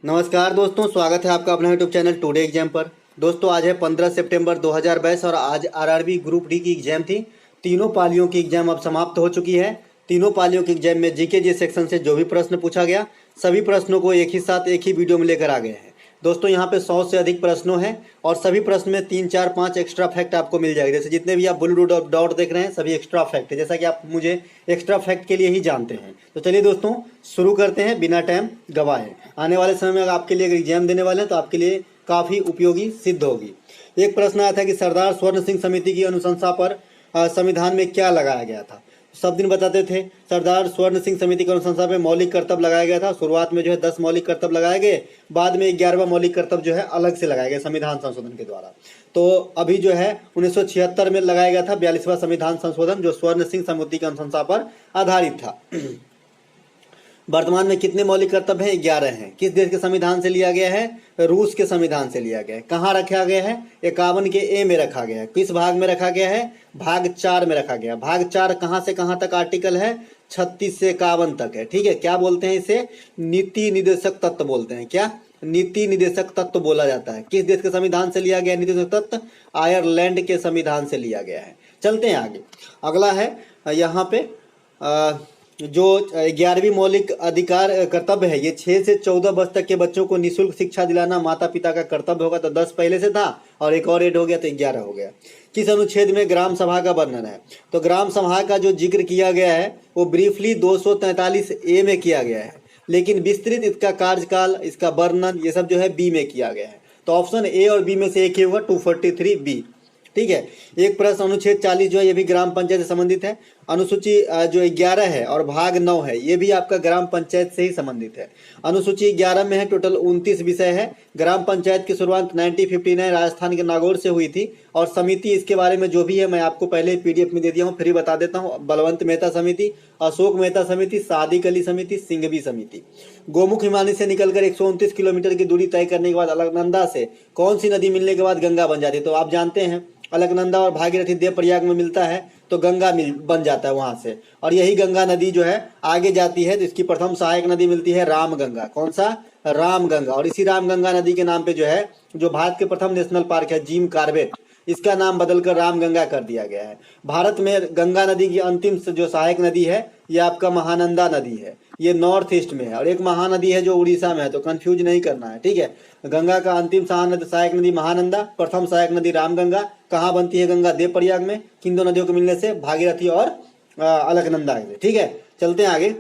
नमस्कार दोस्तों, स्वागत है आपका अपना यूट्यूब चैनल टुडे एग्जाम पर। दोस्तों आज है 15 सितंबर 2022 और आज आरआरबी ग्रुप डी की एग्जाम थी। तीनों पालियों की एग्जाम अब समाप्त हो चुकी है। तीनों पालियों की एग्जाम में जीके जी सेक्शन से जो भी प्रश्न पूछा गया, सभी प्रश्नों को एक ही साथ एक ही वीडियो में लेकर आ गए हैं। दोस्तों यहाँ पे 100 से अधिक प्रश्नों हैं और सभी प्रश्न में 3, 4, 5 एक्स्ट्रा फैक्ट आपको मिल जाएगा। जैसे जितने भी आप ब्लू डॉट देख रहे हैं सभी एक्स्ट्रा फैक्ट है, जैसा कि आप मुझे एक्स्ट्रा फैक्ट के लिए ही जानते हैं। तो चलिए दोस्तों शुरू करते हैं बिना टाइम गवाए। आने वाले समय में आपके लिए अगर एग्जाम देने वाले हैं तो आपके लिए काफ़ी उपयोगी सिद्ध होगी। एक प्रश्न आया था कि सरदार स्वर्ण सिंह समिति की अनुशंसा पर संविधान में क्या लगाया गया था। सब दिन बताते थे सरदार स्वर्ण सिंह समिति की अनुशंसा में मौलिक कर्तव्य लगाया गया था। शुरुआत में जो है 10 मौलिक कर्तव्य लगाए गए, बाद में 11वां मौलिक कर्तव्य जो है अलग से लगाया गया संविधान संशोधन के द्वारा। तो अभी जो है 1976 में लगाया गया था 42वां संविधान संशोधन, जो स्वर्ण सिंह समिति की अनुशंसा पर आधारित था। वर्तमान में कितने मौलिक कर्तव्य हैं? 11 हैं। किस देश के संविधान से लिया गया है? रूस के संविधान से लिया गया है। कहाँ रखा गया है? 51 के ए में रखा गया है। किस भाग में रखा गया है? भाग 4 में रखा गया है। भाग 4 कहाँ से कहाँ तक आर्टिकल है? 36 से 51 तक है। ठीक है, क्या बोलते हैं इसे? नीति निर्देशक तत्व बोलते हैं। क्या? नीति निर्देशक तत्व बोला जाता है। किस देश के संविधान से लिया गया नीति निर्देशक तत्व? आयरलैंड के संविधान से लिया गया है। चलते हैं आगे। अगला है यहाँ पे जो 11वीं मौलिक अधिकार कर्तव्य है, ये 6 से 14 वर्ष तक के बच्चों को निःशुल्क शिक्षा दिलाना माता पिता का कर्तव्य होगा। तो 10 पहले से था और एक और ऐड हो गया तो 11 हो गया। किस अनुच्छेद में ग्राम सभा का वर्णन है? तो ग्राम सभा का जो जिक्र किया गया है वो ब्रीफली 243 ए में किया गया है, लेकिन विस्तृत इसका कार्यकाल, इसका वर्णन, ये सब जो है बी में किया गया है। तो ऑप्शन ए और बी में से एक ही होगा, 243 बी। ठीक है। एक प्रश्न अनुच्छेद 40 जो है ये भी ग्राम पंचायत से संबंधित है। अनुसूची जो 11 है और भाग 9 है ये भी आपका ग्राम पंचायत से ही संबंधित है। अनुसूची 11 में है टोटल 29 विषय है। ग्राम पंचायत की शुरुआत 1959 राजस्थान के नागौर से हुई थी और समिति इसके बारे में जो भी है मैं आपको पहले पीडीएफ में दे दिया हूँ, फिर बता देता हूँ। बलवंत मेहता समिति, अशोक मेहता समिति, सादिक अली समिति, सिंघवी समिति। गोमुख हिमानी से निकलकर 129 किलोमीटर की दूरी तय करने के बाद अलकनंदा से कौन सी नदी मिलने के बाद गंगा बन जाती है? तो आप जानते हैं अलकनंदा और भागीरथी देवप्रयाग में मिलता है तो गंगा बन जाता है वहां से, और यही गंगा नदी जो है आगे जाती है तो इसकी प्रथम सहायक नदी मिलती है रामगंगा। कौन सा? रामगंगा। और इसी रामगंगा नदी के नाम पे जो है जो भारत के प्रथम नेशनल पार्क है जिम कार्बेट, इसका नाम बदलकर रामगंगा कर दिया गया है। भारत में गंगा नदी की अंतिम जो सहायक नदी है ये आपका महानंदा नदी है, ये नॉर्थ ईस्ट में है। और एक महानदी है जो उड़ीसा में है, तो कंफ्यूज नहीं करना है। ठीक है, गंगा का अंतिम सहायक नदी महानंदा, प्रथम सहायक नदी रामगंगा। कहाँ बनती है गंगा? देवप्रयाग में। किन दो नदियों के मिलने से? भागीरथी और अलकनंदा से। ठीक है, चलते हैं आगे।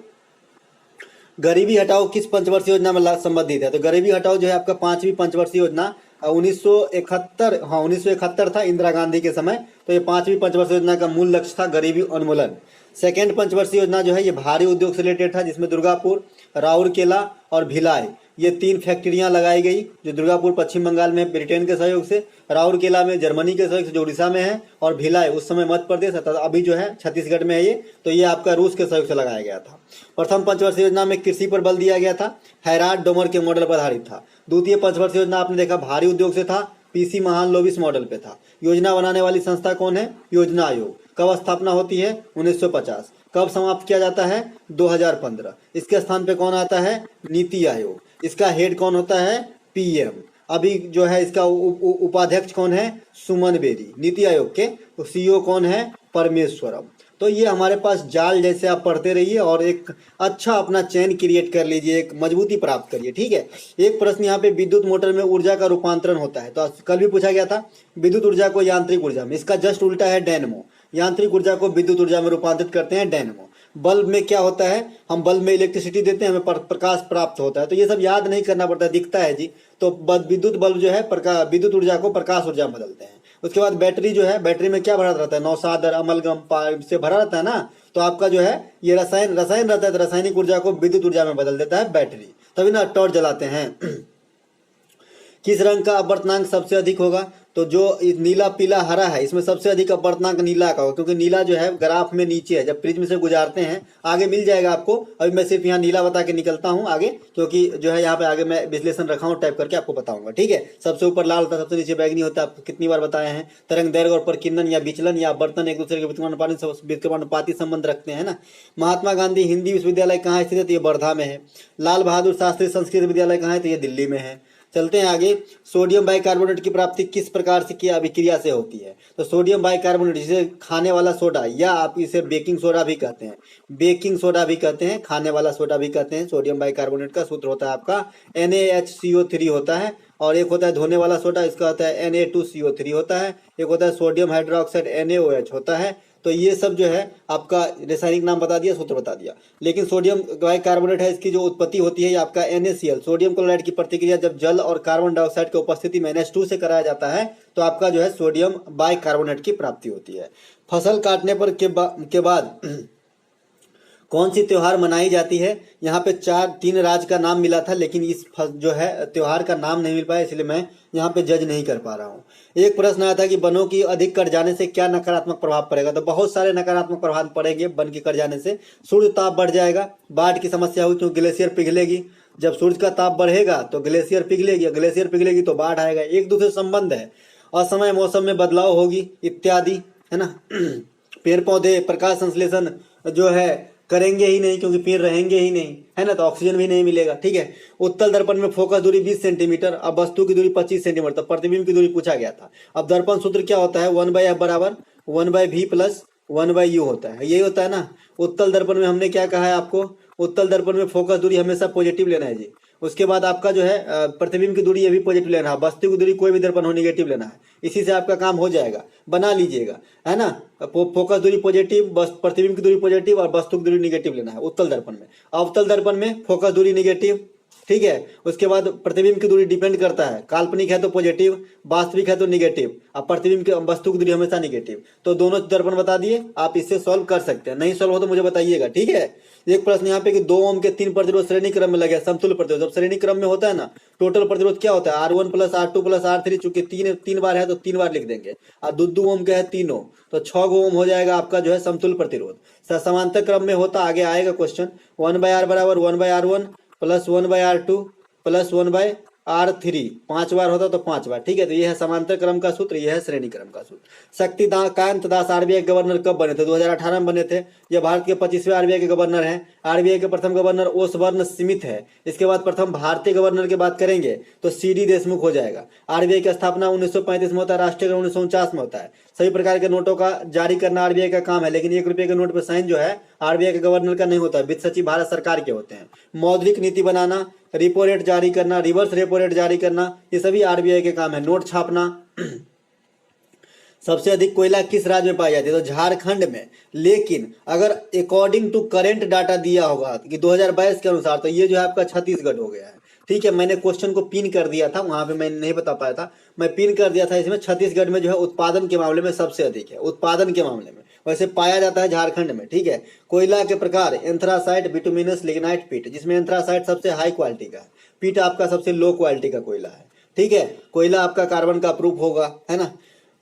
गरीबी हटाओ किस पंचवर्षीय योजना में संबंधित है? तो गरीबी हटाओ जो है आपका 5वीं पंचवर्षीय योजना 1971 था इंदिरा गांधी के समय। तो ये 5वीं पंचवर्षीय योजना का मूल लक्ष्य था गरीबी उन्मूलन। सेकेंड पंचवर्षीय योजना जो है ये भारी उद्योग से रिलेटेड था, जिसमें दुर्गापुर, राउरकेला और भिलाई ये 3 फैक्ट्रियां लगाई गई, जो दुर्गापुर पश्चिम बंगाल में ब्रिटेन के सहयोग से, राउरकेला में जर्मनी के सहयोग से जो उड़ीसा में है, और भिलाई उस समय मध्य प्रदेश अभी जो है छत्तीसगढ़ में है ये, तो ये आपका रूस के सहयोग से लगाया गया था। प्रथम पंचवर्षीय योजना में कृषि पर बल दिया गया था, हैराट डोमर के मॉडल पर आधारित था। द्वितीय पंचवर्षीय योजना आपने देखा भारी उद्योग से था, पीसी महालनोबिस मॉडल पे था। योजना बनाने वाली संस्था कौन है? योजना आयोग। कब स्थापना होती है? 1950। कब समाप्त किया जाता है? 2015। इसके स्थान पे कौन आता है? नीति आयोग। इसका हेड कौन होता है? पीएम। अभी जो है इसका उपाध्यक्ष कौन है? सुमन बेरी। नीति आयोग के सीईओ कौन है? परमेश्वरम। तो ये हमारे पास जाल जैसे आप पढ़ते रहिए और एक अच्छा अपना चैन क्रिएट कर लीजिए, एक मजबूती प्राप्त करिए। ठीक है। एक प्रश्न यहाँ पे विद्युत मोटर में ऊर्जा का रूपांतरण होता है, तो कल भी पूछा गया था विद्युत ऊर्जा को यांत्रिक ऊर्जा में, इसका जस्ट उल्टा है डायनेमो। यांत्रिक ऊर्जा को विद्युत ऊर्जा में रूपांतरित करते हैं डायनेमो। बल्ब में क्या होता है? हम बल्ब में इलेक्ट्रिसिटी देते हैं, हमें प्रकाश प्राप्त होता है। तो ये सब याद नहीं करना पड़ता, दिखता है जी। तो विद्युत बल्ब जो है विद्युत ऊर्जा को प्रकाश ऊर्जा में बदलते हैं। उसके बाद बैटरी जो है, बैटरी में क्या भरा रहता है? नौसादर, अमलगम से भरा रहता है ना, तो आपका जो है ये रसायन रहता है, तो रासायनिक ऊर्जा को विद्युत ऊर्जा में बदल देता है बैटरी, तभी ना टॉर्च जलाते हैं। किस रंग का अपवर्तनांक सबसे अधिक होगा? तो जो नीला पीला हरा है इसमें सबसे अधिक अपवर्तनांक नीला का होगा, क्योंकि नीला जो है ग्राफ में नीचे है, जब प्रिज्म से गुजारते हैं आगे मिल जाएगा आपको। अभी मैं सिर्फ यहाँ नीला बता के निकलता हूँ आगे, क्योंकि जो है यहाँ पे आगे मैं विश्लेषण रखा हूँ टाइप करके आपको बताऊंगा। ठीक है, सबसे ऊपर लाल होता है, सबसे नीचे बैगनी होता है, आपको कितनी बार बताए हैं। तरंग दैर्घ्य और प्रकीर्णन या विचलन या बर्तन एक दूसरे के व्युत्क्रमानुपाती संबंध रखते हैं ना। महात्मा गांधी हिंदी विश्वविद्यालय कहाँ स्थित है, तो ये वर्धा में है। लाल बहादुर शास्त्री संस्कृत विद्यालय कहाँ है, तो ये दिल्ली में है। चलते हैं आगे। सोडियम बाइकार्बोनेट की प्राप्ति किस प्रकार से की अभिक्रिया से होती है, तो सोडियम बाइकार्बोनेट जिसे खाने वाला सोडा या आप इसे बेकिंग सोडा भी कहते हैं, बेकिंग सोडा भी कहते हैं, खाने वाला सोडा भी कहते हैं। सोडियम बाइकार्बोनेट का सूत्र होता है आपका NaHCO3 होता है, और एक होता है धोने वाला सोडा, इसका होता है Na2CO3 होता है, एक होता है सोडियम हाइड्रोक्साइड NaOH होता है। तो ये सब जो है आपका रासायनिक नाम बता दिया, सूत्र बता दिया। लेकिन सोडियम बाइकार्बोनेट है, इसकी जो उत्पत्ति होती है ये आपका NaCl सोडियम क्लोराइड की प्रतिक्रिया जब जल और कार्बन डाइऑक्साइड की उपस्थिति में NH2 से कराया जाता है तो आपका जो है सोडियम बाइकार्बोनेट की प्राप्ति होती है। फसल काटने पर के बाद कौन सी त्योहार मनाई जाती है, यहाँ पे 3 राज्य का नाम मिला था, लेकिन इस जो है त्योहार का नाम नहीं मिल पाया, इसलिए मैं यहाँ पे जज नहीं कर पा रहा हूँ। एक प्रश्न आया था कि वनों की अधिक कट जाने से क्या नकारात्मक प्रभाव पड़ेगा, तो बहुत सारे नकारात्मक प्रभाव पड़ेंगे वन की कट जाने से। सूर्य ताप बढ़ जाएगा, बाढ़ की समस्या हुई क्योंकि ग्लेशियर पिघलेगी, जब सूर्य का ताप बढ़ेगा तो ग्लेशियर पिघलेगी, ग्लेशियर पिघलेगी तो बाढ़ आएगा, एक दूसरे संबंध है। असमय मौसम में बदलाव होगी इत्यादि, है ना। पेड़ पौधे प्रकाश संश्लेषण जो है करेंगे ही नहीं, क्योंकि पेड़ रहेंगे ही नहीं, है ना, तो ऑक्सीजन भी नहीं मिलेगा। ठीक है। उत्तल दर्पण में फोकस दूरी 20 सेंटीमीटर, अब वस्तु की दूरी 25 सेंटीमीटर, तब प्रतिबिंब की दूरी पूछा गया था। अब दर्पण सूत्र क्या होता है, 1/f बराबर 1/v प्लस 1/u होता है, यही होता है ना। उत्तल दर्पण में हमने क्या कहा है आपको, उत्तल दर्पण में फोकस दूरी हमेशा पॉजिटिव लेना है जी। उसके बाद आपका जो है प्रतिबिंब की दूरी ये भी पॉजिटिव लेना है, वस्तु की दूरी कोई भी दर्पण हो नेगेटिव लेना है, इसी से आपका काम हो जाएगा, बना लीजिएगा, है ना। फोकस दूरी पॉजिटिव, प्रतिबिंब की दूरी पॉजिटिव और वस्तु की दूरी नेगेटिव लेना है उत्तल दर्पण में। अवतल दर्पण में फोकस दूरी नेगेटिव, ठीक है। उसके बाद प्रतिबिंब की दूरी डिपेंड करता है, काल्पनिक है तो पॉजिटिव, वास्तविक है तो नेगेटिव, अब प्रतिबिंब की वस्तु की दूरी हमेशा नेगेटिव। तो दोनों दर्पण बता दिए, आप इससे सॉल्व कर सकते हैं, नहीं सॉल्व हो तो मुझे बताइएगा। ठीक है। एक प्रश्न यहाँ पे कि 2 ओम के 3 प्रतिरोध श्रेणी क्रम में लगे, समतुल्य प्रतिरोध। जब श्रेणी क्रम में होता है ना, टोटल प्रतिरोध क्या होता है, R1 plus R2 plus R3, चूंकि तीन बार है तो 3 बार लिख देंगे, और 2 ओम के है तीनों, तो 6 ओम हो जाएगा आपका जो है समतुल्य प्रतिरोध। समांतर क्रम में होता, आगे आएगा क्वेश्चन, 1/R बराबर 1/R1 plus 1/R2 plus 1/R3, 5 बार होता तो 5 बार। ठीक है। तो यह है समांतर क्रम का सूत्र, यह है श्रेणी क्रम का सूत्र। शक्तिकांत दास RBI के गवर्नर कब बने थे, 2018 में बने थे। यह भारत के 25वें RBI के गवर्नर हैं। RBI के प्रथम गवर्नर ओसबर्न स्मिथ है। इसके बाद प्रथम भारतीय गवर्नर की बात करेंगे तो CD देशमुख हो जाएगा। RBI की स्थापना 1935 में होता है, राष्ट्रीयकरण 1949 में होता है। सभी प्रकार के नोटों का जारी करना RBI का काम है, लेकिन 1 रुपये के नोट पर साइन जो है RBI के गवर्नर का नहीं होता है, वित्त सचिव भारत सरकार के होते हैं। मौद्रिक नीति बनाना, रिपो रेट जारी करना, रिवर्स रेपो रेट जारी करना, ये सभी RBI के काम है। नोट छापना। सबसे अधिक कोयला किस राज्य में पाई जाती है, तो झारखंड में। लेकिन अगर अकॉर्डिंग टू करेंट डाटा दिया होगा कि 2022 के अनुसार, तो ये जो है आपका छत्तीसगढ़ हो गया है। ठीक है। मैंने क्वेश्चन को पिन कर दिया था, वहां पे मैं नहीं बता पाया था, मैं पिन कर दिया था इसमें। छत्तीसगढ़ में जो है उत्पादन के मामले में सबसे अधिक है, उत्पादन के मामले में। वैसे पाया जाता है झारखंड में। ठीक है। कोयला के प्रकार, एंथ्रासाइट, बिटुमिनस, लिग्नाइट, पीट, जिसमें एंथ्रासाइट सबसे हाई क्वालिटी का है, पीट आपका सबसे लो क्वालिटी का कोयला है। ठीक है। कोयला आपका कार्बन का प्रूफ होगा, है ना।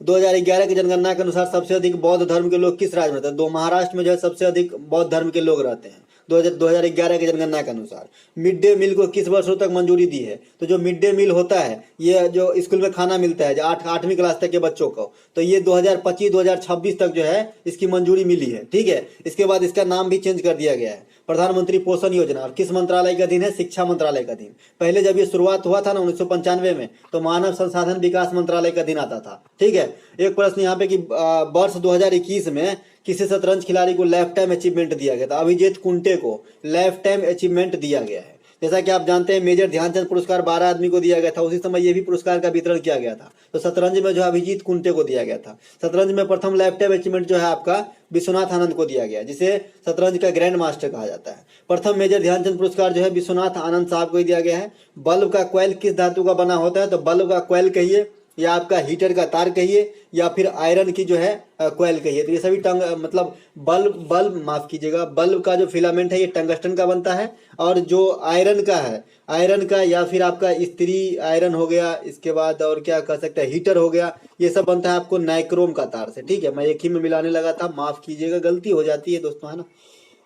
2011 की जनगणना के अनुसार सबसे अधिक बौद्ध धर्म के लोग किस राज्य में रहते हैं, महाराष्ट्र में जो है सबसे अधिक बौद्ध धर्म के लोग रहते हैं 2011 की जनगणना के अनुसार। मिड डे मील को किस वर्षों तक मंजूरी दी है, तो जो मिड डे मील होता है, ये जो स्कूल में खाना मिलता है, जो 8वीं क्लास तक के बच्चों को, तो ये 2025-2026 तक जो है इसकी मंजूरी मिली है। ठीक है। इसके बाद इसका नाम भी चेंज कर दिया गया है, प्रधानमंत्री पोषण योजना। और किस मंत्रालय के अधीन है, शिक्षा मंत्रालय के अधीन। पहले जब ये शुरुआत हुआ था ना 1995 में, तो मानव संसाधन विकास मंत्रालय के अधीन आता था। ठीक है। एक प्रश्न यहाँ पे कि वर्ष 2021 में किसी शतरंज खिलाड़ी को लाइफ टाइम अचीवमेंट दिया गया था, अभिजीत कुंटे को लाइफ टाइम अचीवमेंट दिया गया है। जैसा कि आप जानते हैं मेजर ध्यानचंद पुरस्कार 12 आदमी को दिया गया था, उसी समय ये भी पुरस्कार का वितरण किया गया था। तो शतरंज में जो है अभिजीत कुंटे को दिया गया था। शतरंज में प्रथम लाइफ टाइम अचीवमेंट जो है आपका विश्वनाथ आनंद को दिया गया, जिसे शतरंज का ग्रैंड मास्टर कहा जाता है। प्रथम मेजर ध्यानचंद पुरस्कार जो है विश्वनाथ आनंद साहब को दिया गया है। बल्ब का क्वाइल किस धातु का बना होता है, तो बल्ब का क्वाइल कहिए या आपका हीटर का तार कहिए, या फिर आयरन की जो है कोयल कहिए। तो ये सभी मतलब बल्ब माफ कीजिएगा, बल्ब का जो फिलामेंट है ये टंगस्टन का बनता है, और जो आयरन का है, आयरन का या फिर आपका स्त्री आयरन हो गया, इसके बाद और क्या कह सकते हैं, हीटर हो गया, ये सब बनता है आपको नाइक्रोम का तार से। ठीक है, मैं एक ही में मिलाने लगा था, माफ कीजिएगा, गलती हो जाती है दोस्तों, है ना।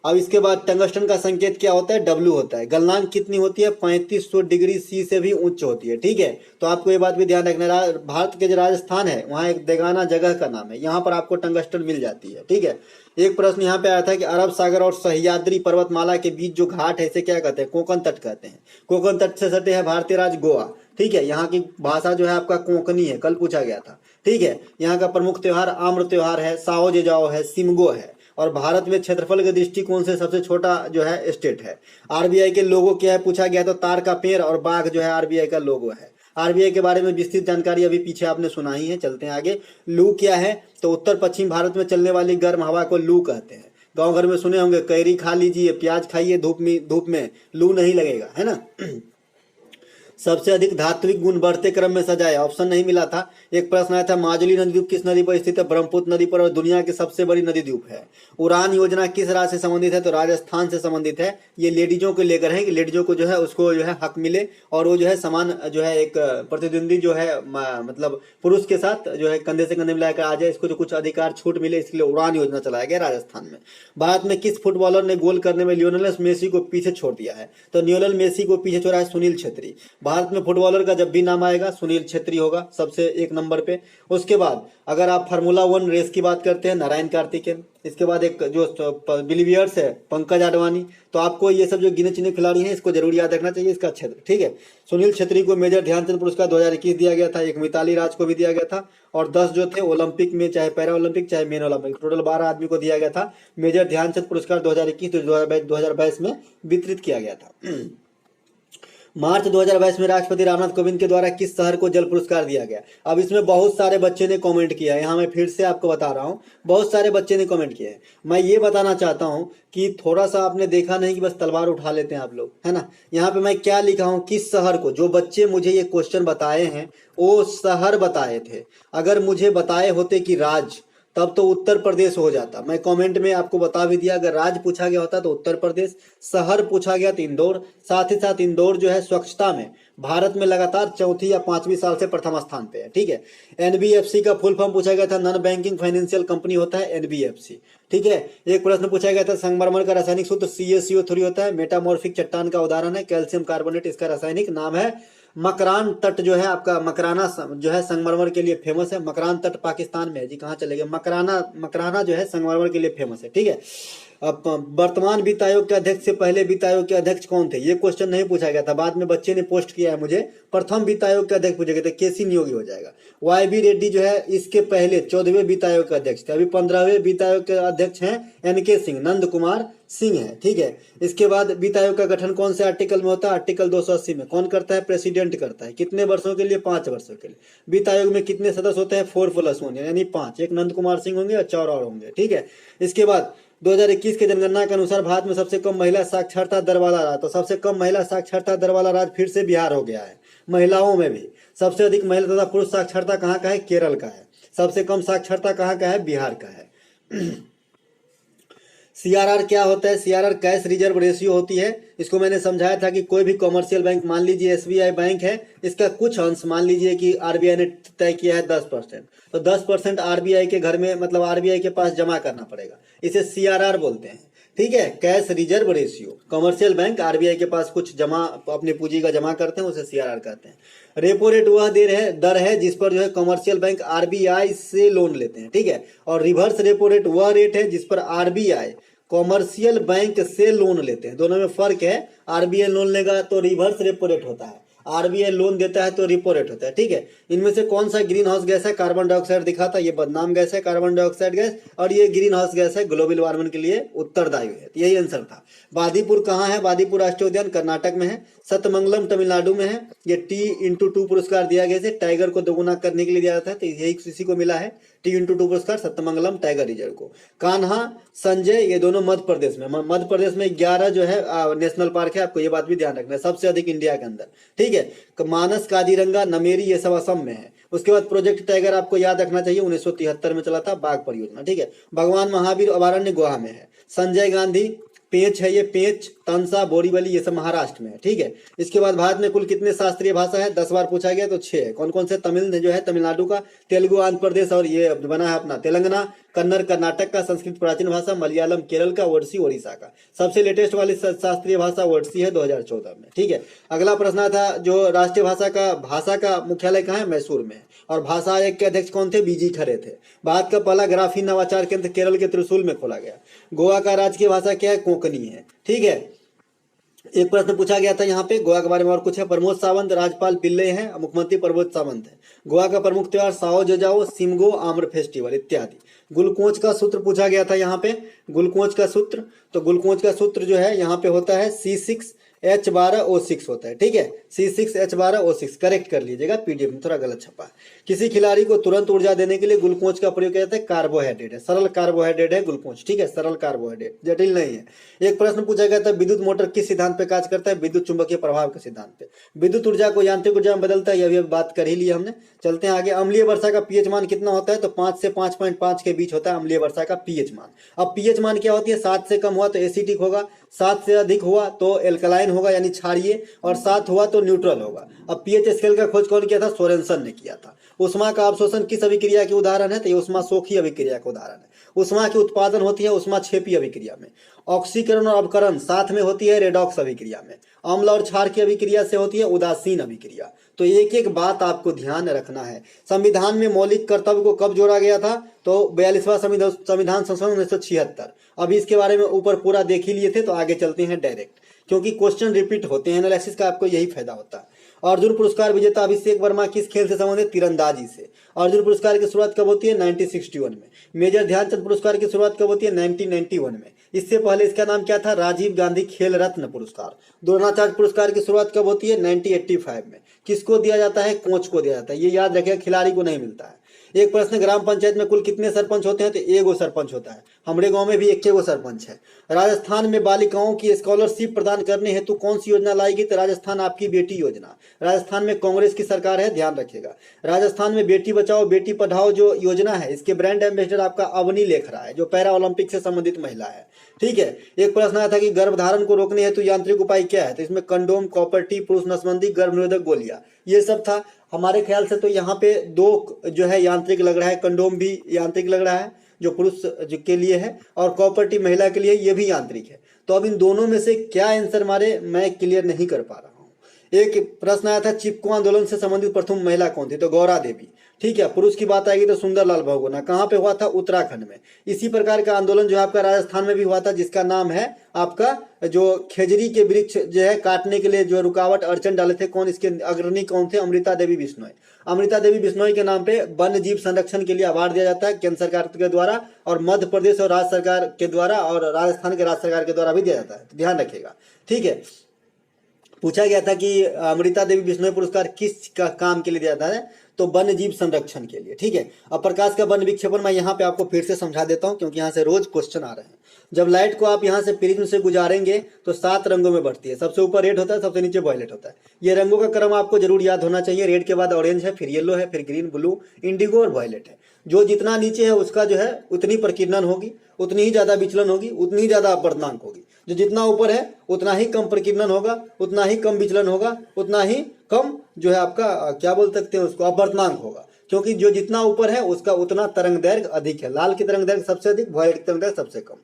अब इसके बाद टंगस्टन का संकेत क्या होता है, डब्ल्यू होता है। गलनांक कितनी होती है, 3500 डिग्री सी से भी उच्च होती है। ठीक है, तो आपको ये बात भी ध्यान रखना, भारत के जो राजस्थान है वहाँ एक देगाना जगह का नाम है, यहाँ पर आपको टंगस्टन मिल जाती है। ठीक है, एक प्रश्न यहाँ पे आया था कि अरब सागर और सह्याद्री पर्वतमाला के बीच जो घाट है इसे क्या कहते हैं, कोंकण तट कहते हैं। कोंकण तट से सटे है भारतीय राज्य गोवा। ठीक है, यहाँ की भाषा जो है आपका कोंकणी है, कल पूछा गया था। ठीक है, यहाँ का प्रमुख त्योहार आम्र त्योहार है, साओ जे जाओ है, सिमगो है, और भारत में क्षेत्रफल के दृष्टिकोण से सबसे छोटा जो है स्टेट है। आरबीआई के लोगो क्या है पूछा गया, तो तार का पेड़ और बाघ जो है आरबीआई का लोगो है। आरबीआई के बारे में विस्तृत जानकारी अभी पीछे आपने सुना ही है, चलते हैं आगे। लू क्या है, तो उत्तर पश्चिम भारत में चलने वाली गर्म हवा को लू कहते हैं। गांव घर में सुने होंगे, कैरी खा लीजिए, प्याज खाइए, धूप में लू नहीं लगेगा, है ना। सबसे अधिक धात्विक गुण बढ़ते क्रम में सजाए, ऑप्शन नहीं मिला था। एक प्रश्न आया था, माजुली नदी द्वीप किस नदी पर स्थित है, ब्रह्मपुत्र नदी पर, और दुनिया की सबसे बड़ी नदी द्वीप है। उड़ान योजना किस राज्य से संबंधित है, तो राजस्थान से संबंधित है। ये लेडीजों को लेकर है कि लेडीजों को जो है उसको जो है हक मिले, और वो जो है समान जो है एक प्रतिद्वंदी जो है मतलब पुरुष के साथ जो है कंधे से कंधे मिलाकर आ जाए, इसको जो कुछ अधिकार छूट मिले, इसके लिए उड़ान योजना चलाया गया राजस्थान में। भारत में किस फुटबॉलर ने गोल करने में लियोनेल मेसी को पीछे छोड़ दिया है, तो लियोनेल मेसी को पीछे छोड़ा है सुनील छेत्री। भारत में फुटबॉलर का जब भी नाम आएगा सुनील छेत्री होगा सबसे एक नंबर पे। उसके बाद अगर आप फार्मूला 1 रेस की बात करते हैं, नारायण कार्तिकेयन। इसके बाद एक जो बिलीवियर्स है, पंकज आडवाणी। तो आपको ये सब जो गिने चुने खिलाड़ी हैं इसको जरूर याद रखना चाहिए, इसका क्षेत्र। ठीक है, सुनील छेत्री को मेजर ध्यानचंद पुरस्कार 2021 दिया गया था, एक मिताली राज को भी दिया गया था, और 10 जो थे ओलंपिक में, चाहे पैरा ओलंपिक चाहे मेन ओलंपिक, टोटल 12 आदमी को दिया गया था मेजर ध्यानचंद पुरस्कार 2021, 2022 में वितरित किया गया था। मार्च 2022 में राष्ट्रपति रामनाथ कोविंद के द्वारा किस शहर को जल पुरस्कार दिया गया। अब इसमें बहुत सारे बच्चे ने कमेंट किया है, यहाँ मैं फिर से आपको बता रहा हूँ, बहुत सारे बच्चे ने कमेंट किया है। मैं ये बताना चाहता हूँ कि थोड़ा सा आपने देखा नहीं कि बस तलवार उठा लेते हैं आप लोग, है ना। यहाँ पे मैं क्या लिखा हूँ, किस शहर को, जो बच्चे मुझे ये क्वेश्चन बताए हैं वो शहर बताए थे। अगर मुझे बताए होते कि राज्य, तब तो उत्तर प्रदेश हो जाता। मैं कमेंट में आपको बता भी दिया, अगर राज्य पूछा गया होता तो उत्तर प्रदेश, शहर पूछा गया तो इंदौर। साथ ही साथ इंदौर जो है स्वच्छता में भारत में लगातार चौथी या 5वीं साल से प्रथम स्थान पे है। ठीक है, एनबीएफसी का फुल फॉर्म पूछा गया था, नॉन बैंकिंग फाइनेंशियल कंपनी होता है एनबीएफसी। ठीक है, एक प्रश्न पूछा गया था, संगमरमर का रासायनिक सूत्र CaCO3 होता है, मेटामॉर्फिक चट्टान का उदाहरण है कैल्शियम कार्बोनेट, इसका रासायनिक नाम है। मकरान तट जो है आपका, मकराना जो है संगमरमर के लिए फेमस है। मकरान तट पाकिस्तान में है जी, कहाँ चले गए, मकराना जो है संगमरमर के लिए फेमस है। ठीक है, अब वर्तमान वित्त आयोग के अध्यक्ष से पहले वित्त आयोग के अध्यक्ष कौन थे, ये क्वेश्चन नहीं पूछा गया था, बाद में बच्चे ने पोस्ट किया है मुझे। प्रथम वित्त आयोग के अध्यक्ष पूछे गए थे, केसी नियोगी हो जाएगा। YB रेड्डी जो है इसके पहले 14वें वित्त आयोग के अध्यक्ष थे, अभी 15वें वित्त आयोग के अध्यक्ष हैं NK सिंह, नंद कुमार सिंह है। ठीक है, इसके बाद वित्त आयोग का गठन कौन से आर्टिकल में होता है, आर्टिकल 280 में। कौन करता है, प्रेसिडेंट करता है। कितने वर्षों के लिए, 5 वर्षों के लिए। वित्त आयोग में कितने सदस्य होते हैं, 4+1 यानी 5, एक नंद कुमार सिंह होंगे और 4 और होंगे। ठीक है, इसके बाद 2021 के जनगणना के अनुसार भारत में सबसे कम महिला साक्षरता दर वाला राज्य, तो सबसे कम महिला साक्षरता दर वाला राज्य फिर से बिहार हो गया है। महिलाओं में भी सबसे अधिक महिला तथा पुरुष साक्षरता कहाँ का है, केरल का है। सबसे कम साक्षरता कहाँ का है, बिहार का है। CRR क्या होता है, CRR कैश रिजर्व रेशियो होती है। इसको मैंने समझाया था कि कोई भी कॉमर्शियल बैंक, मान लीजिए SBI बैंक है, इसका कुछ अंश मान लीजिए कि RBI ने तय किया है 10%, तो 10% RBI के घर में, मतलब RBI के पास जमा करना पड़ेगा, इसे CRR बोलते हैं। ठीक है, cash reserve ratio. Commercial bank RBI के पास कुछ जमा, अपनी पूंजी का जमा करते हैं, उसे CRR कहते हैं। रेपो रेट वह दर है जिस पर जो है कमर्शियल बैंक RBI से लोन लेते हैं। ठीक है, और रिवर्स रेपो रेट वह रेट है जिस पर RBI कॉमर्शियल बैंक से लोन लेते हैं। दोनों में फर्क है, RBI लोन लेगा तो रिवर्स रेपो रेट होता है, RBI लोन देता है तो रेपो रेट होता है। ठीक है, इनमें से कौन सा ग्रीन हाउस गैस है, कार्बन डाइऑक्साइड दिखा था, ये बदनाम गैस है कार्बन डाइऑक्साइड गैस, और ये ग्रीन हाउस गैस है, ग्लोबल वार्मिंग के लिए उत्तरदायी है। यही आंसर था। बादीपुर कहाँ है, बादीपुर राष्ट्रीय उद्यान कर्नाटक में है। सतमंगलम तमिलनाडु में है। ये T×2 पुरस्कार दिया गया है, टाइगर को दोगुना करने के लिए दिया जाता है, तो यही किसी को मिला है T×2 पुरस्कार, सतमंगलम टाइगर रिजर्व को। कान्हा, संजय, ये दोनों मध्य प्रदेश में। मध्य प्रदेश में 11 जो है नेशनल पार्क है, आपको ये बात भी ध्यान रखना है, सबसे अधिक इंडिया के अंदर। ठीक है, है। मानस, काजीरंगा, नमेरी ये सब असम में है। उसके बाद प्रोजेक्ट टाइगर आपको याद रखना चाहिए, 1973 में चला था, बाघ परियोजना, ठीक है। भगवान महावीर अभयारण्य गोवा में है। संजय गांधी पेंच है, ये पेंच, तंसा, बोरीवली ये सब महाराष्ट्र में है, ठीक है। इसके बाद भारत में कुल कितने शास्त्रीय भाषा है, 10 बार पूछा गया तो 6 है। कौन कौन से, तमिल जो है तमिलनाडु का, तेलुगु आंध्र प्रदेश और ये बना है अपना तेलंगाना, कन्नड़ कर्नाटक का, संस्कृत प्राचीन भाषा, मलयालम केरल का, ओडिसी ओडिशा का। सबसे लेटेस्ट वाली शास्त्रीय भाषा ओडिसी है 2014 में, ठीक है। अगला प्रश्न था जो राष्ट्रीय भाषा का मुख्यालय कहाँ है, मैसूर में है। और भाषा आयोग के अध्यक्ष कौन थे, बीजी खरे थे। भारत का पहला ग्राफीन नवाचार केंद्र केरल के त्रिशूल में खोला गया। गोवा का राजकीय भाषा क्या है, कोंकणी है, ठीक है। एक प्रश्न पूछा गया था यहाँ पे गोवा के बारे में और कुछ है। प्रमोद सावंत राज्यपाल पिल्ले हैं, मुख्यमंत्री प्रमोद सावंत है। गोवा का प्रमुख त्योहार साओ जजाओ, सिमगो, आम्र फेस्टिवल इत्यादि। गुलकोच का सूत्र पूछा गया था यहाँ पे, गुलकोच का सूत्र, तो गुलकोच का सूत्र जो है यहाँ पे होता है C6H12O6 होता है, ठीक है। C6H12O6 करेक्ट कर लीजिएगा, पीडीएफ में थोड़ा गलत छपा है। किसी खिलाड़ी को तुरंत ऊर्जा देने के लिए ग्लूकोज का प्रयोग किया जाता है, कार्बोहाइड्रेट है, सरल कार्बोहाइड्रेट है ग्लूकोज, ठीक है, सरल कार्बोहाइड्रेट, जटिल नहीं है। एक प्रश्न पूछा गया था विद्युत मोटर किस सिद्धांत पे कार्य करता है, विद्युत चुंबकीय प्रभाव के सिद्धांत पे। विद्युत ऊर्जा को यांत्रिक ऊर्जा में बदलता है, ये भी बात कर ही लिया हमने। चलते हैं आगे। अम्लीय वर्षा का पीएच मान कितना होता है, तो 5 से 5.5 के बीच होता है अम्लीय वर्षा का पीएच मान। अब पीएच मान क्या होती है, 7 से कम हुआ तो एसिडिक होगा, 7 से अधिक हुआ तो एल्कलाइन होगा यानी क्षारीय, और 7 हुआ तो न्यूट्रल होगा। अब पीएच स्केल का खोज कौन किया था, सोरेनसन ने किया था। उष्मा का अवशोषण किस अभिक्रिया के उदाहरण है, तो ये उष्मा सोखी अभिक्रिया का उदाहरण है। उष्मा की उत्पादन होती है उष्मा क्षेपी अभिक्रिया में। ऑक्सीकरण और अवकरण साथ में होती है रेडॉक्स अभिक्रिया में। अम्ल और क्षार की अभिक्रिया से होती है उदासीन अभिक्रिया। तो एक एक बात आपको ध्यान रखना है। संविधान में मौलिक कर्तव्य को कब जोड़ा गया था, तो 42वां संविधान संशोधन 1976। अभी इसके बारे में ऊपर पूरा देख ही लिए थे, तो आगे चलते हैं डायरेक्ट, क्योंकि क्वेश्चन रिपीट होते हैं, एनालिसिस का आपको यही फायदा होता है। अर्जुन पुरस्कार विजेता अभिषेक वर्मा किस खेल से संबंधित, तीरंदाजी से। अर्जुन पुरस्कार की शुरुआत कब होती है, 1961 में। मेजर ध्यानचंद पुरस्कार की शुरुआत कब होती है, 1991 में। इससे पहले इसका नाम क्या था, राजीव गांधी खेल रत्न पुरस्कार। द्रोणाचार्य पुरस्कार की शुरुआत कब होती है, 1985 में। किसको दिया जाता है, कोच को दिया जाता है, ये याद रखिएगा, खिलाड़ी को नहीं मिलता है। एक प्रश्न, ग्राम पंचायत में कुल कितने सरपंच होते हैं, तो एगो सरपंच होता है। हमारे गांव में भी एक सरपंच है। राजस्थान में बालिकाओं की स्कॉलरशिप प्रदान करने हेतु कौन सी योजना लाएगी, तो राजस्थान आपकी बेटी योजना। राजस्थान में कांग्रेस की सरकार है, ध्यान रखिएगा। राजस्थान में बेटी बचाओ बेटी पढ़ाओ जो योजना है, इसके ब्रांड एम्बेसडर आपका अवनी लेखरा है, जो पैरा ओलंपिक से संबंधित महिला है, ठीक है। एक प्रश्न आया था कि गर्भधारण को रोकने हेतु यांत्रिक उपाय क्या है, तो इसमें कंडोम, कॉपर टी, पुरुष नसबंदी, गर्भ निरोधक गोलियां, ये सब था। हमारे ख्याल से तो यहाँ पे 2 जो है यांत्रिक लग रहा है, कंडोम भी यांत्रिक लग रहा है जो पुरुष के लिए है, और कॉपर टी महिला के लिए, ये भी यांत्रिक है। तो अब इन दोनों में से क्या आंसर मारे, मैं क्लियर नहीं कर पा रहा हूँ। एक प्रश्न आया था चिपको आंदोलन से संबंधित प्रथम महिला कौन थी, तो गौरा देवी, ठीक है। पुरुष की बात आएगी तो सुंदरलाल बहुगुणा। कहाँ पे हुआ था, उत्तराखंड में। इसी प्रकार का आंदोलन जो आपका राजस्थान में भी हुआ था, जिसका नाम है आपका, जो खेजड़ी के वृक्ष जो है काटने के लिए जो रुकावट अड़चन डाले थे, कौन इसके अग्रणी कौन थे, अमृता देवी बिश्नोई। अमृता देवी बिश्नोई के नाम पे वन्य जीव संरक्षण के लिए अवार्ड दिया जाता है केंद्र सरकार के द्वारा, और मध्य प्रदेश और राज्य सरकार के द्वारा, और राजस्थान के राज्य सरकार के द्वारा भी दिया जाता है, तो ध्यान रखिएगा, ठीक है। पूछा गया था कि अमृता देवी बिश्नोई पुरस्कार किस काम के लिए दिया जाता है, तो वन्य जीव संरक्षण के लिए, ठीक है। अब प्रकाश का वन विक्षेपण मैं यहाँ पे आपको फिर से समझा देता हूँ, क्योंकि यहाँ से रोज क्वेश्चन आ रहे हैं। जब लाइट को आप यहाँ से प्रिज्म से गुजारेंगे तो 7 रंगों में बढ़ती है। सबसे ऊपर रेड होता है, सबसे नीचे वायलेट होता है। ये रंगों का क्रम आपको जरूर याद होना चाहिए। रेड के बाद ऑरेंज है, फिर येलो है, फिर ग्रीन, ब्लू, इंडिगो और वायलेट है। जो जितना नीचे है उसका जो है उतनी प्रकीर्णन होगी, उतनी ही ज्यादा विचलन होगी, उतनी ही ज्यादा अपवर्तनांक होगी। जो जितना ऊपर है उतना ही कम प्रकीर्णन होगा, उतना ही कम विचलन होगा, उतना ही कम जो है आपका क्या बोल सकते हैं उसको, अपवर्तनांक होगा। क्योंकि जो जितना ऊपर है उसका उतना तरंग दैर्घ्य अधिक है। लाल की तरंग दैर्घ्य सबसे अधिक, वायलेट की तरंग दैर्घ्य सबसे कम।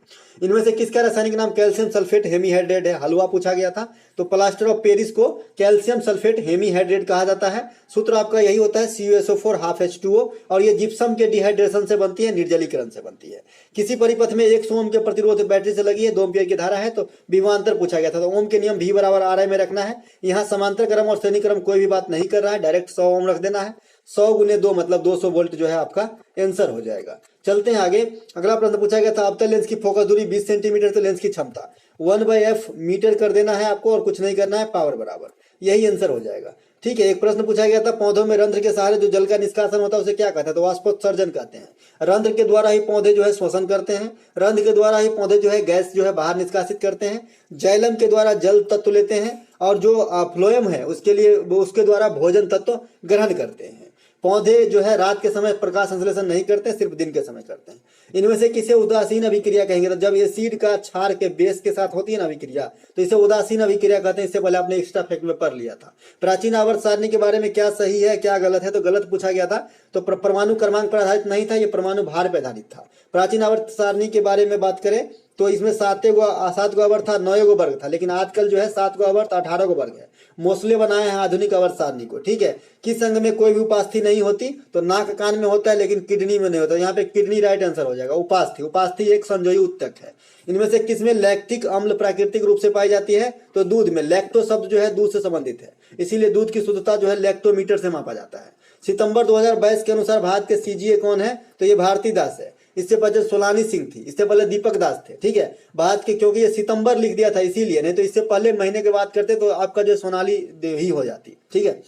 इनमें से किसका रासायनिक नाम कैल्शियम सल्फेट हेमीहाइड्रेट है, हलवा पूछा गया था। तो प्लास्टर ऑफ पेरिस को कैल्शियम सल्फेट हेमीहाइड्रेट कहा जाता है। सूत्र आपका यही होता है CuSO4 ½ H2O, और ये जिप्सम के डिहाइड्रेशन से बनती है, निर्जलीकरण से बनती है। किसी परिपथ में 100 ओम के प्रतिरोध बैटरी से लगी है, 2 एम्पीयर की धारा है, तो विभवांतर पूछा गया था। तो ओम के नियम V = RI में रखना है। यहाँ समांतर क्रम और श्रेणी क्रम कोई भी बात नहीं कर रहा है, डायरेक्ट 100 ओम रख देना है। 100 × 2 मतलब 200 वोल्ट जो है आपका आंसर हो जाएगा। चलते हैं आगे। अगला प्रश्न पूछा गया था अवतल लेंस की फोकस दूरी 20 सेंटीमीटर, तो लेंस की क्षमता 1/f मीटर कर देना है आपको, और कुछ नहीं करना है, पावर बराबर, यही आंसर हो जाएगा, ठीक है। एक प्रश्न पूछा गया था पौधों में रंध्र के सहारे जो जल का निष्कासन होता है उसे क्या कहते हैं, तो वाष्पोत्सर्जन कहते हैं। रंध्र के द्वारा ही पौधे जो है श्वसन करते हैं, रंध्र के द्वारा ही पौधे जो है गैस जो है बाहर निष्कासित करते हैं, जैलम के द्वारा जल तत्व लेते हैं, और जो फ्लोएम है उसके लिए वो उसके द्वारा भोजन तत्व ग्रहण करते हैं। पौधे जो है रात के समय प्रकाश संश्लेषण नहीं करते, सिर्फ दिन के समय करते हैं। इनमें से किसे उदासीन अभिक्रिया कहेंगे? तो जब एसिड का क्षार के बेस के साथ होती है ना अभिक्रिया, तो इसे उदासीन अभिक्रिया कहते हैं। इससे पहले आपने एक्स्ट्रा फैक्ट में पढ़ लिया था। प्राचीन आवर्त सारणी के बारे में क्या सही है क्या गलत है? तो गलत पूछा गया था। तो परमाणु क्रमांक पर आधारित नहीं था, ये परमाणु भार पर आधारित था। प्राचीन आवर्त सारणी के बारे में बात करें तो इसमें 7 गो आवर्त था, 9 गो वर्ग था, लेकिन आजकल जो है 7 गो आवर्त 18 गो वर्ग है। मोस्ले बनाए हैं आधुनिक आवर्त सारणी को, ठीक है। किस अंग में कोई भी उपास्थि नहीं होती? तो नाक कान में होता है लेकिन किडनी में नहीं होता। यहाँ पे किडनी राइट आंसर हो जाएगा। उपास्थि, उपास्थि एक संजोयी उत्तक है। इनमें से किसमें लैक्टिक अम्ल प्राकृतिक रूप से पाई जाती है? तो दूध में। लैक्टो शब्द जो है दूध से संबंधित है, इसीलिए दूध की शुद्धता जो है लैक्टोमीटर से मापा जाता है। सितंबर 2022 के अनुसार भारत के सीजीए कौन है? तो ये भारती दास है। इससे पहले सोलानी सिंह थी, इससे पहले दीपक दास थे, ठीक है। भारत के, क्योंकि ये सितंबर लिख दिया था इसीलिए, नहीं तो इससे पहले महीने की बात करते तो आपका जो सोनाली ही हो जाती, ठीक है।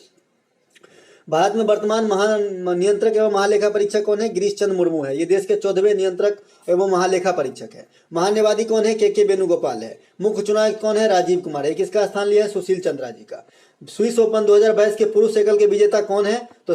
भारत में वर्तमान नियंत्रक एवं महालेखा परीक्षक कौन है? गिरीश चंद्र मुर्मू है। ये देश के 14वें नियंत्रक एवं महालेखा परीक्षक है। महान्यवादी कौन है? के वेणुगोपाल है। मुख्य चुनाव कौन है? राजीव कुमार है। किसका स्थान लिया है? सुशील चंद्रा जी का। स्विस ओपन 2022 के पुरुष एकल के विजेता कौन है? तो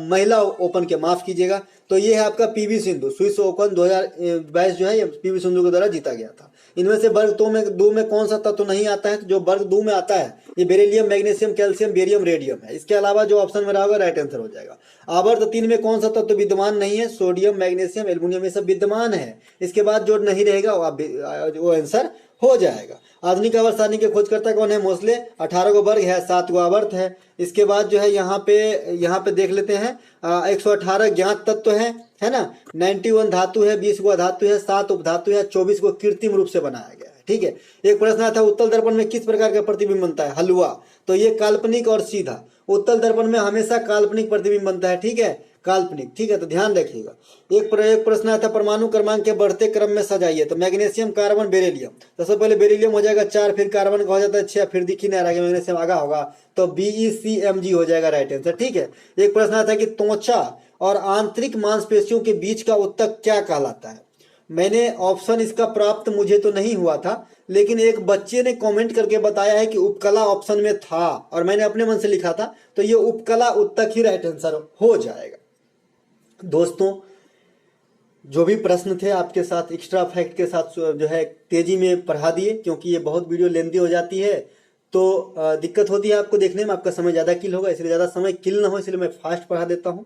महिला ओपन के, माफ कीजिएगा, तो ये है आपका पीवी सिंधु। स्विस ओपन 2022 जो है ये पीवी सिंधु के द्वारा जीता गया था। इनमें से वर्ग दो में कौन सा तत्व नहीं आता है? तो जो वर्ग 2 में आता है ये beryllium, magnesium, calcium, barium, radium है। इसके अलावा जो ऑप्शन में रहा होगा राइट आंसर हो जाएगा। आवर्त 3 में कौन सा तत्व विद्यमान नहीं है? सोडियम, मैग्नीशियम, एल्युमिनियम, ये सब विद्यमान है। इसके बाद जो नहीं रहेगा वो आंसर हो जाएगा। आधुनिक आवर्त सारणी के खोजकर्ता कौन है? मोस्ले। 18 गो वर्ग है, 7 गो आवर्त है। इसके बाद जो है यहाँ पे देख लेते हैं 118 ज्ञात तत्व है ना। 91 धातु है, 20 गो धातु है, 7 उपधातु है, 24 को कृत्रिम रूप से बनाया गया है, ठीक है। एक प्रश्न आया था उत्तल दर्पण में किस प्रकार का प्रतिबिंब बनता है? हलवा। तो ये काल्पनिक और सीधा। उत्तल दर्पण में हमेशा काल्पनिक प्रतिबिंब बनता है, ठीक है, काल्पनिक, ठीक है, तो ध्यान रखिएगा। एक प्रश्न आया था परमाणु क्रमांक के बढ़ते क्रम में सजाइए। तो मैग्नीशियम, कार्बन, बेरिलियम। तो सबसे पहले बेरिलियम हो जाएगा 4, फिर कार्बन का हो जाता है 6, फिर दिख ही नहीं रहा मैग्नीशियम आगा होगा, तो BeCmG हो जाएगा राइट आंसर, ठीक है। एक प्रश्न आया था कि त्वचा और आंतरिक मांसपेशियों के बीच का उत्तक क्या कहलाता है? मैंने ऑप्शन इसका प्राप्त मुझे तो नहीं हुआ था, लेकिन एक बच्चे ने कमेंट करके बताया है कि उपकला ऑप्शन में था और मैंने अपने मन से लिखा था, तो ये उपकला उत्तक ही राइट आंसर हो जाएगा। दोस्तों, जो भी प्रश्न थे आपके साथ एक्स्ट्रा फैक्ट के साथ जो है तेजी में पढ़ा दिए, क्योंकि ये बहुत वीडियो लेंथी हो जाती है तो दिक्कत होती है आपको देखने में, आपका समय ज़्यादा किल होगा, इसलिए ज़्यादा समय किल ना हो इसलिए मैं फास्ट पढ़ा देता हूँ।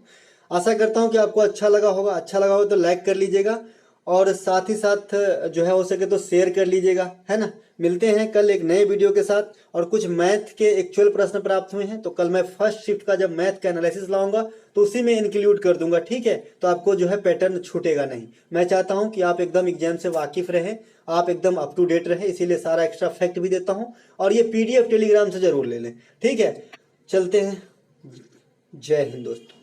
आशा करता हूँ कि आपको अच्छा लगा होगा। अच्छा लगा हो तो लाइक कर लीजिएगा और साथ ही साथ जो है हो सके तो शेयर कर लीजिएगा, है ना। मिलते हैं कल एक नए वीडियो के साथ। और कुछ मैथ के एक्चुअल प्रश्न प्राप्त हुए हैं तो कल मैं फर्स्ट शिफ्ट का जब मैथ का एनालिसिस लाऊंगा तो उसी में इंक्लूड कर दूंगा, ठीक है। तो आपको जो है पैटर्न छूटेगा नहीं। मैं चाहता हूं कि आप एकदम एग्जाम से वाकिफ रहें, आप एकदम अप टू डेट रहें, इसीलिए सारा एक्स्ट्रा फैक्ट भी देता हूं। और ये PDF टेलीग्राम से जरूर ले लें, ठीक है। चलते हैं। जय हिंद दोस्तों।